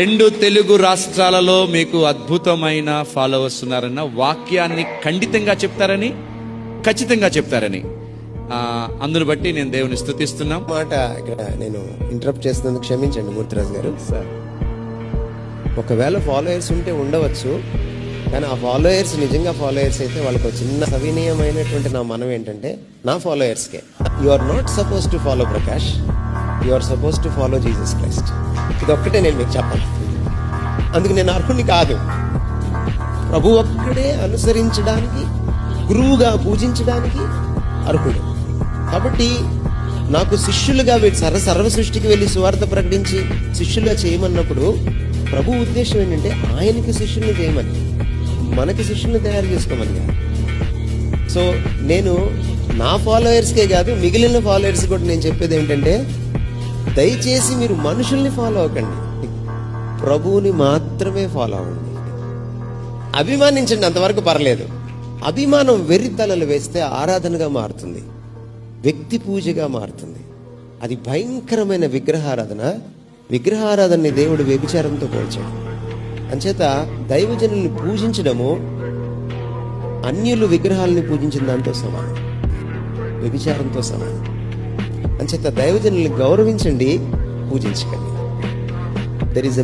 2 తెలుగు రాష్ట్రాలలో మీకు అద్భుతమైన ఫాలోవర్స్ ఉన్నారన్న వాక్యాన్ని ఖచ్చితంగా చెప్తారని అందును బట్టి నేను దేవుని స్తుతిస్తున్నాం. మాట ఇక్కడ నేను ఇంటరప్ట్ చేసినందుకు క్షమించండి మూర్తిరాజు గారు. ఒకవేళ ఫాలోయర్స్ ఉంటే ఉండవచ్చు, కానీ ఆ ఫాలోయర్స్ నిజంగా ఫాలోయర్స్ అయితే వాళ్ళకి ఒక చిన్న సవినీయమైనటువంటి నా మనం ఏంటంటే, నా ఫాలోయర్స్కే you are not suppose to follow Prakash, you are suppose to follow Jesus Christ. ఇది ఒక్కటే నేను మీకు చెప్పాలి. అందుకు నేను అర్హుని కాదు, ప్రభు ఒక్కడే అనుసరించడానికి, గురువుగా పూజించడానికి అర్హుడు. కాబట్టి నాకు శిష్యులుగా సర్వ సృష్టికి వెళ్ళి సువార్త ప్రకటించి శిష్యులుగా చేయమన్నప్పుడు ప్రభు ఉద్దేశం ఏంటంటే ఆయనకి శిష్యుల్ని చేయమని, మనకి శిష్యుల్ని తయారు చేసుకోమని కాదు. సో నేను నా ఫాలోయర్స్కే కాదు, మిగిలిన ఫాలోయర్స్ కూడా నేను చెప్పేది ఏంటంటే, దయచేసి మీరు మనుషుల్ని ఫాలో అవ్వకండి, ప్రభువుని మాత్రమే ఫాలో అవ్వండి. అభిమానించండి, అంతవరకు పర్లేదు. అభిమానం వెర్రితలలు వేస్తే ఆరాధనగా మారుతుంది, వ్యక్తి పూజగా మారుతుంది. అది భయంకరమైన విగ్రహారాధనని దేవుడు వ్యభిచారంతో పోల్చాడు. అంచేత దైవజనుల్ని పూజించడము అన్యులు విగ్రహాలని పూజించిన దాంతో సమానం, వ్యభిచారంతో సమానం. అంచేత దైవజనుల్ని గౌరవించండి, పూజించకండి. There is